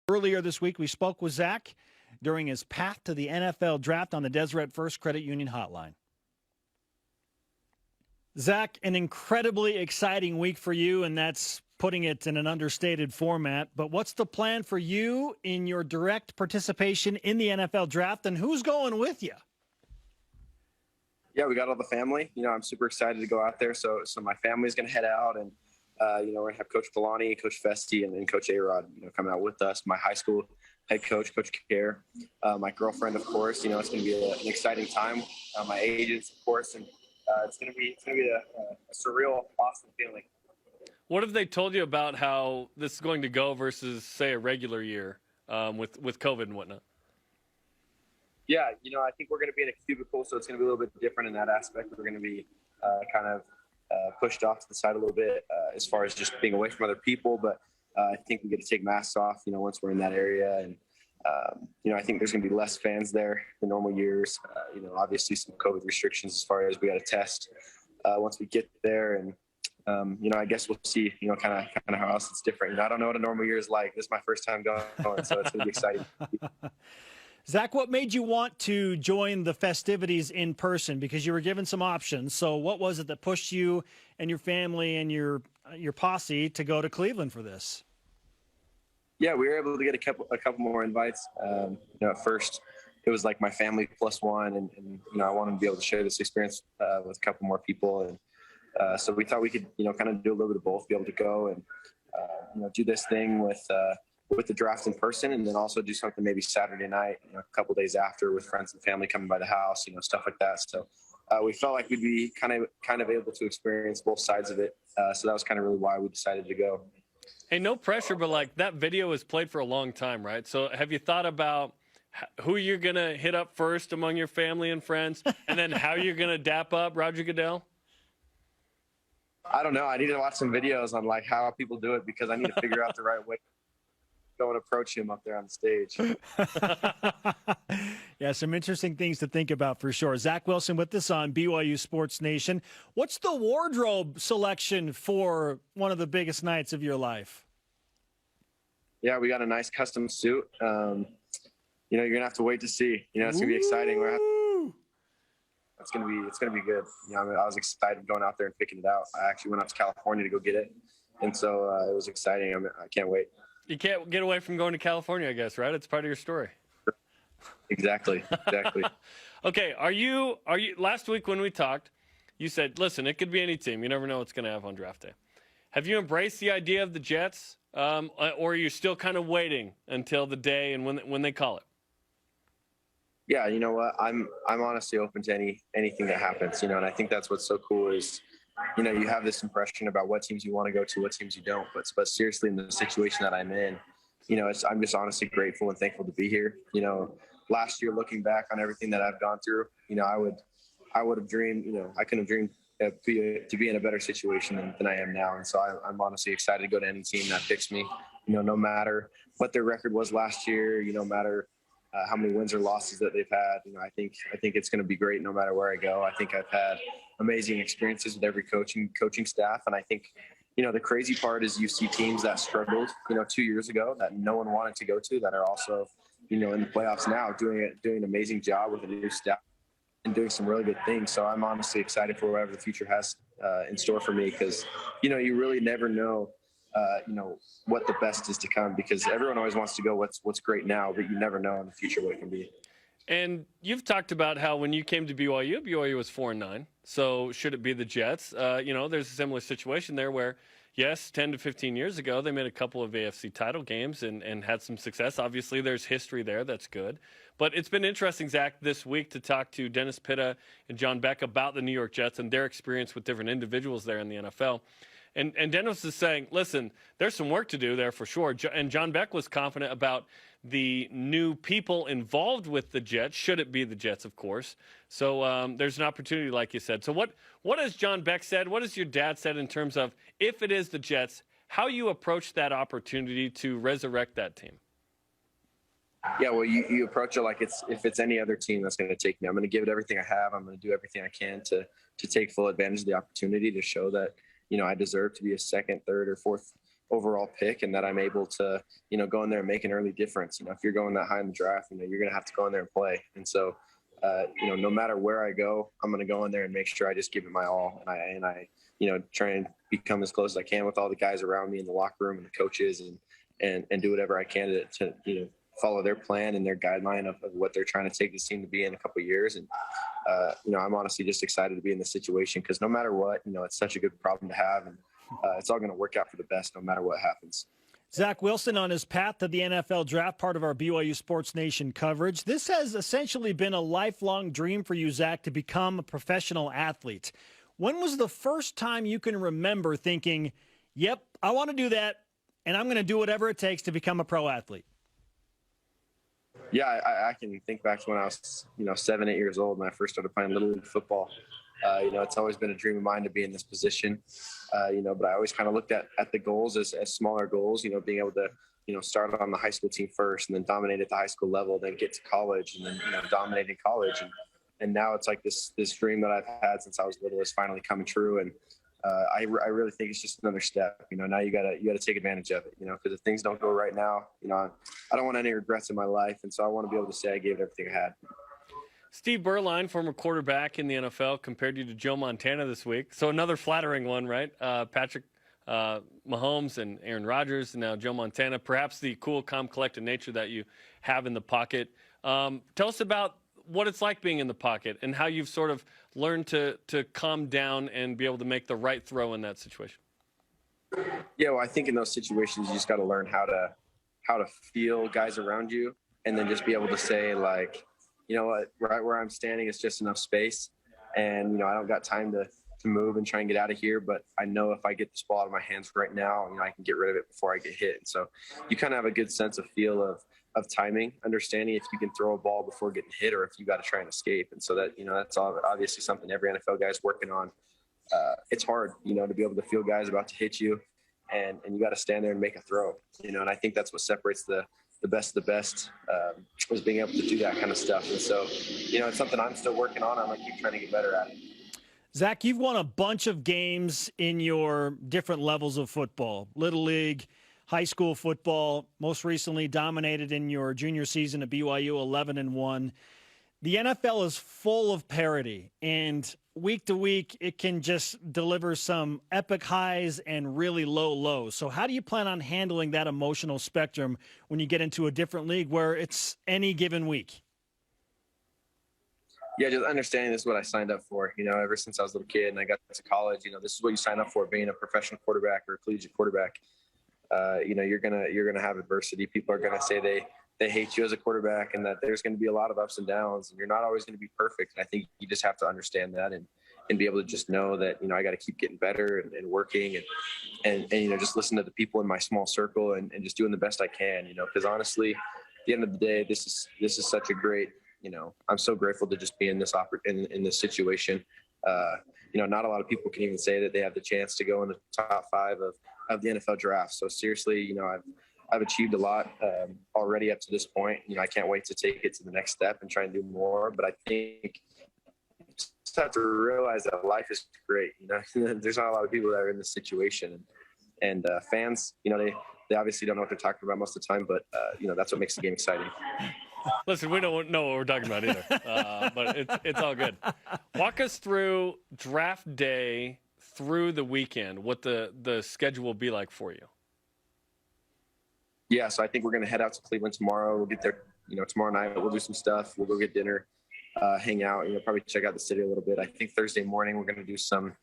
Earlier this week, we spoke with Zach during his path to the NFL draft on the Deseret First Credit Union hotline. Zach, an incredibly exciting week for you, and that's putting it in an understated format. But what's the plan for you in your direct participation in the NFL draft, and who's going with you? Yeah, we got all the family. I'm super excited to go out there. So my family's going to head out, and we're going to have Coach Kalani, Coach Festi, and then Coach A-Rod, coming out with us. My high school head coach, Coach Care, my girlfriend, of course. It's going to be an exciting time. My agents, of course, and it's going to be a surreal, awesome feeling. What have they told you about how this is going to go versus, say, a regular year with COVID and whatnot? Yeah, I think we're going to be in a cubicle, so it's going to be a little bit different in that aspect. We're going to be pushed off to the side a little bit as far as just being away from other people. But I think we get to take masks off, once we're in that area. And, I think there's going to be less fans there than normal years. Obviously some COVID restrictions as far as we got to test once we get there. And, I guess we'll see, kind of how else it's different. I don't know what a normal year is like. This is my first time going, so it's going to be exciting. Zach, what made you want to join the festivities in person? Because you were given some options. So what was it that pushed you and your family and your posse to go to Cleveland for this? Yeah, we were able to get a couple more invites. At first it was like my family plus one, and I wanted to be able to share this experience with a couple more people. And so we thought we could, kind of do a little bit of both, be able to go and, do this thing with the draft in person, and then also do something maybe Saturday night, a couple days after with friends and family coming by the house, stuff like that. So we felt like we'd be kind of able to experience both sides of it. So that was kind of really why we decided to go. Hey, no pressure, but that video was played for a long time, right? So have you thought about who you're going to hit up first among your family and friends, and then how you're going to dap up Roger Goodell? I don't know. I need to watch some videos on how people do it, because I need to figure out the right way. Go and approach him up there on the stage. Yeah, some interesting things to think about for sure. Zach Wilson with us on BYU Sports Nation. What's the wardrobe selection for one of the biggest nights of your life? Yeah, we got a nice custom suit. You're gonna have to wait to see. It's gonna be exciting. It's gonna be good. I was excited going out there and picking it out. I actually went out to California to go get it, and so it was exciting. I can't wait. You can't get away from going to California, I guess, right? It's part of your story. Exactly. Okay, are you last week when we talked, you said, listen, it could be any team. You never know what's going to have on draft day. Have you embraced the idea of the Jets, or are you still kind of waiting until the day and when they call it? Yeah, you know what? I'm honestly open to anything that happens, and I think that's what's so cool is, you have this impression about what teams you want to go to, what teams you don't. But seriously, in the situation that I'm in, I'm just honestly grateful and thankful to be here. Last year, looking back on everything that I've gone through, I would have dreamed, I couldn't have dreamed to be in a better situation than I am now. And so I'm honestly excited to go to any team that picks me, no matter what their record was last year, no matter how many wins or losses that they've had. I think it's going to be great no matter where I go. I think I've had amazing experiences with every coaching staff. And I think, the crazy part is you see teams that struggled, 2 years ago that no one wanted to go to, that are also, in the playoffs now doing an amazing job with a new staff and doing some really good things. So I'm honestly excited for whatever the future has in store for me, because, you really never know, what the best is to come, because everyone always wants to go what's great now, but you never know in the future what it can be. And you've talked about how when you came to BYU was 4-9. So should it be the Jets? There's a similar situation there where, yes, 10 to 15 years ago, they made a couple of AFC title games and had some success. Obviously, there's history there. That's good. But it's been interesting, Zach, this week to talk to Dennis Pitta and John Beck about the New York Jets and their experience with different individuals there in the NFL. And Dennis is saying, listen, there's some work to do there for sure. And John Beck was confident about the new people involved with the Jets, should it be the Jets, of course. So there's an opportunity, like you said. So what has John Beck said? What has your dad said in terms of, if it is the Jets, how you approach that opportunity to resurrect that team? Yeah, well, you approach it like if it's any other team that's going to take me. I'm going to give it everything I have. I'm going to do everything I can to take full advantage of the opportunity to show that, I deserve to be a second, third, or fourth overall pick, and that I'm able to, go in there and make an early difference. If you're going that high in the draft, you're going to have to go in there and play. And so, no matter where I go, I'm going to go in there and make sure I just give it my all. And I try and become as close as I can with all the guys around me in the locker room and the coaches, and do whatever I can to follow their plan and their guideline of what they're trying to take this team to be in a couple of years. And, I'm honestly just excited to be in this situation, because no matter what, it's such a good problem to have, and it's all going to work out for the best no matter what happens. Zach Wilson on his path to the NFL draft, part of our BYU Sports Nation coverage. This has essentially been a lifelong dream for you, Zach, to become a professional athlete. When was the first time you can remember thinking, yep, I want to do that, and I'm going to do whatever it takes to become a pro athlete? Yeah, I can think back to when I was, 7, 8 years old, when I first started playing Little League football. It's always been a dream of mine to be in this position, but I always kind of looked at the goals as smaller goals, being able to, start on the high school team first, and then dominate at the high school level, then get to college, and then, dominate in college. And now it's like this dream that I've had since I was little is finally coming true. And I really think it's just another step. Now you gotta take advantage of it, because if things don't go right now, I don't want any regrets in my life. And so I want to be able to say I gave it everything I had. Steve Berline, former quarterback in the NFL, compared you to Joe Montana this week. So another flattering one, right? Patrick Mahomes and Aaron Rodgers, and now Joe Montana. Perhaps the cool, calm, collected nature that you have in the pocket. Tell us about what it's like being in the pocket and how you've sort of learned to calm down and be able to make the right throw in that situation. Yeah, well, I think in those situations you just got to learn how to feel guys around you, and then just be able to say, like, you know what, right where I'm standing is just enough space, and I don't got time to move and try and get out of here, but I know if I get this ball out of my hands right now, I can get rid of it before I get hit. And so you kind of have a good sense of feel of timing, understanding if you can throw a ball before getting hit, or if you got to try and escape. And so that, that's obviously something every NFL guy's working on. It's hard, to be able to feel guys about to hit you, and you got to stand there and make a throw, and I think that's what separates the best of the best, is being able to do that kind of stuff. And so, it's something I'm still working on. I'm going to keep trying to get better at it. Zach, you've won a bunch of games in your different levels of football, Little League, high school football, most recently dominated in your junior season at BYU, 11-1. The NFL is full of parity, and week to week, it can just deliver some epic highs and really low lows. So how do you plan on handling that emotional spectrum when you get into a different league where it's any given week? Yeah, just understanding this is what I signed up for, ever since I was a little kid and I got to college. This is what you sign up for, being a professional quarterback or a collegiate quarterback. You're gonna have adversity. People are gonna say they hate you as a quarterback, and that there's going to be a lot of ups and downs, and you're not always going to be perfect. And I think you just have to understand that, and be able to just know that, I got to keep getting better and working, and just listen to the people in my small circle, and just doing the best I can, because honestly, at the end of the day, this is such a great, I'm so grateful to just be in this in this situation. Not a lot of people can even say that they have the chance to go in the top 5 of the NFL draft. So seriously, I've achieved a lot already up to this point. I can't wait to take it to the next step and try and do more. But I think you just have to realize that life is great. There's not a lot of people that are in this situation, and fans, they obviously don't know what they're talking about most of the time. But that's what makes the game exciting. Listen, we don't know what we're talking about either, but it's all good. Walk us through draft day through the weekend, what the schedule will be like for you. Yeah, so I think we're going to head out to Cleveland tomorrow. We'll get there, tomorrow night. We'll do some stuff. We'll go get dinner, hang out, probably check out the city a little bit. I think Thursday morning we're going to do some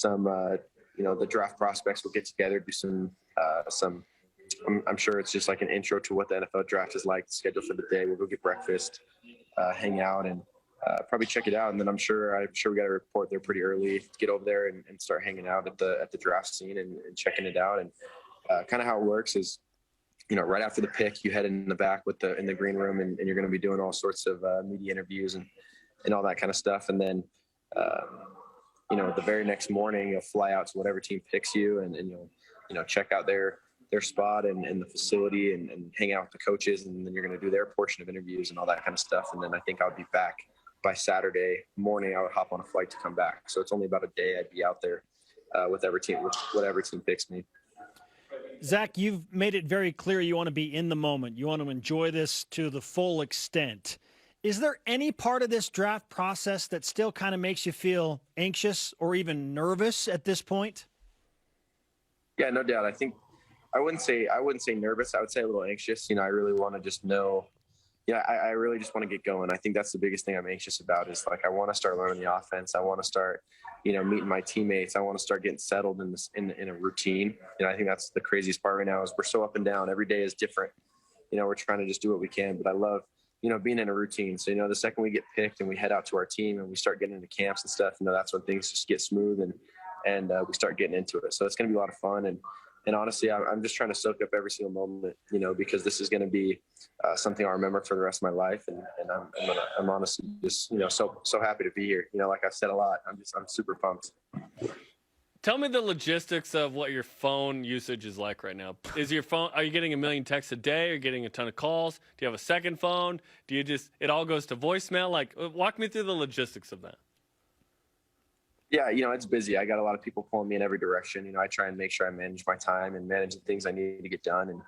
the draft prospects. We'll get together, do some. I'm sure it's just like an intro to what the NFL draft is like, schedule for the day. We'll go get breakfast, hang out, and probably check it out. And then I'm sure we got to report there pretty early, get over there and start hanging out at the draft scene and checking it out. And kind of how it works is, right after the pick, you head in the back in the green room, and you're going to be doing all sorts of media interviews and all that kind of stuff. And then, the very next morning, you'll fly out to whatever team picks you, and you'll check out their spot and the facility and hang out with the coaches. And then you're going to do their portion of interviews and all that kind of stuff. And then I think I'll be back by Saturday morning. I would hop on a flight to come back. So it's only about a day I'd be out there with whatever team picks me. Zach, you've made it very clear you want to be in the moment. You want to enjoy this to the full extent. Is there any part of this draft process that still kind of makes you feel anxious or even nervous at this point? Yeah, no doubt. I think I wouldn't say nervous. I would say a little anxious. I really want to just know. I really just want to get going. I think that's the biggest thing I'm anxious about is like I want to start learning the offense. I want to start, meeting my teammates. I want to start getting settled in this in a routine. I think that's the craziest part right now is we're so up and down. Every day is different. We're trying to just do what we can. But I love, being in a routine. So, the second we get picked and we head out to our team and we start getting into camps and stuff, that's when things just get smooth and we start getting into it. So it's going to be a lot of fun. And honestly, I'm just trying to soak up every single moment, because this is going to be something I'll remember for the rest of my life. And I'm honestly just, so happy to be here. Like I've said a lot, I'm super pumped. Tell me the logistics of what your phone usage is like right now. Are you getting a million texts a day? Are you getting a ton of calls? Do you have a second phone? It all goes to voicemail? Like, walk me through the logistics of that. Yeah, it's busy. I got a lot of people pulling me in every direction. I try and make sure I manage my time and manage the things I need to get done.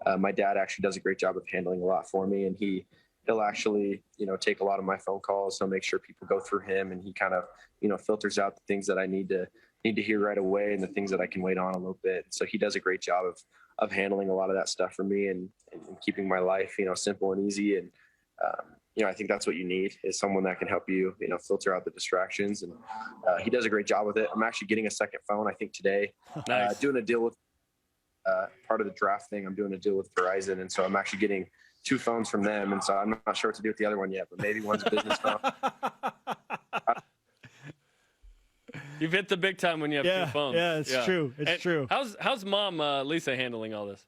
And my dad actually does a great job of handling a lot for me. And he'll actually, take a lot of my phone calls. He'll make sure people go through him, and he kind of, filters out the things that I need to hear right away and the things that I can wait on a little bit. So he does a great job of handling a lot of that stuff for me and keeping my life, simple and easy. And I think that's what you need is someone that can help you, filter out the distractions. And he does a great job with it. I'm actually getting a second phone, I think, today. Nice. Doing a deal with part of the draft thing. I'm doing a deal with Verizon. And so I'm actually getting 2 phones from them. And so I'm not sure what to do with the other one yet, but maybe one's a business phone. You've hit the big time when you have 2 phones. Yeah, it's true. It's true. How's mom, Lisa, handling all this?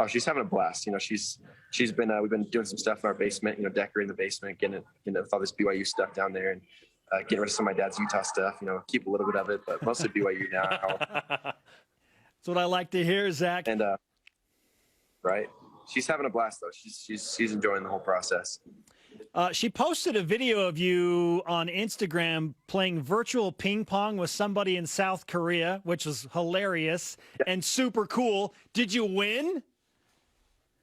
Oh, she's having a blast. She's been we've been doing some stuff in our basement, decorating the basement, getting with all this BYU stuff down there, and getting rid of some of my dad's Utah stuff. Keep a little bit of it, but mostly BYU now. That's what I like to hear, Zach. And right, she's having a blast though. She's enjoying the whole process. She posted a video of you on Instagram playing virtual ping pong with somebody in South Korea, which was hilarious and super cool. Did you win?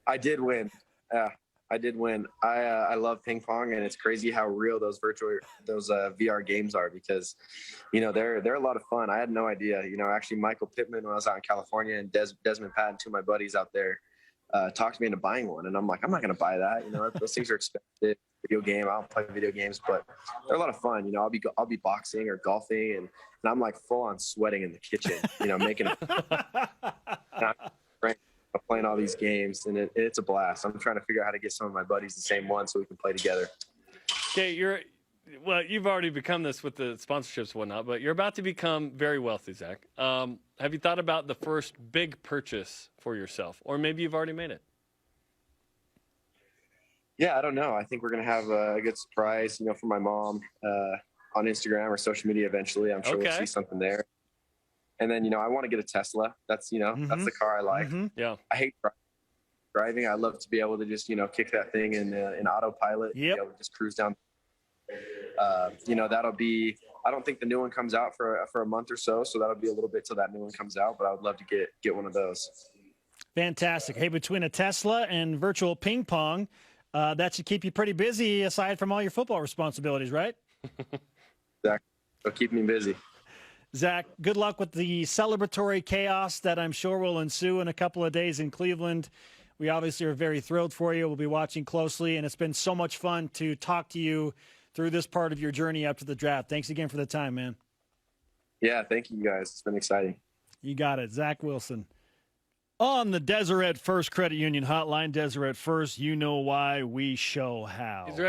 I did win. I did win. I love ping pong, and it's crazy how real those VR games are because, they're a lot of fun. I had no idea. Actually, Michael Pittman, when I was out in California, and Desmond Patton, 2 of my buddies out there, talked me into buying one, and I'm like, I'm not going to buy that. Those things are expensive. Video game. I don't play video games, but they're a lot of fun. I'll be boxing or golfing, and I'm like full on sweating in the kitchen. Making playing all these games, and it's a blast. I'm trying to figure out how to get some of my buddies the same one so we can play together. Okay, you've already become this with the sponsorships and whatnot, but you're about to become very wealthy, Zach. Have you thought about the first big purchase for yourself, or maybe you've already made it? Yeah, I don't know. I think we're going to have a good surprise, for my mom on Instagram or social media eventually. I'm sure we'll see something there. And then, I want to get a Tesla. That's, that's the car I like. Mm-hmm. Yeah. I hate driving. I love to be able to just, kick that thing in autopilot. Yep. Be able to just cruise down. That'll be, I don't think the new one comes out for a month or so. So that'll be a little bit till that new one comes out, but I would love to get one of those. Fantastic. Hey, between a Tesla and virtual ping pong, that should keep you pretty busy aside from all your football responsibilities, right? Exactly. It'll keep me busy. Zach, good luck with the celebratory chaos that I'm sure will ensue in a couple of days in Cleveland. We obviously are very thrilled for you. We'll be watching closely, and it's been so much fun to talk to you through this part of your journey up to the draft. Thanks again for the time, man. Yeah, thank you guys. It's been exciting. You got it. Zach Wilson. On the Deseret First Credit Union Hotline, Deseret First, you know why, we show how. He's ready.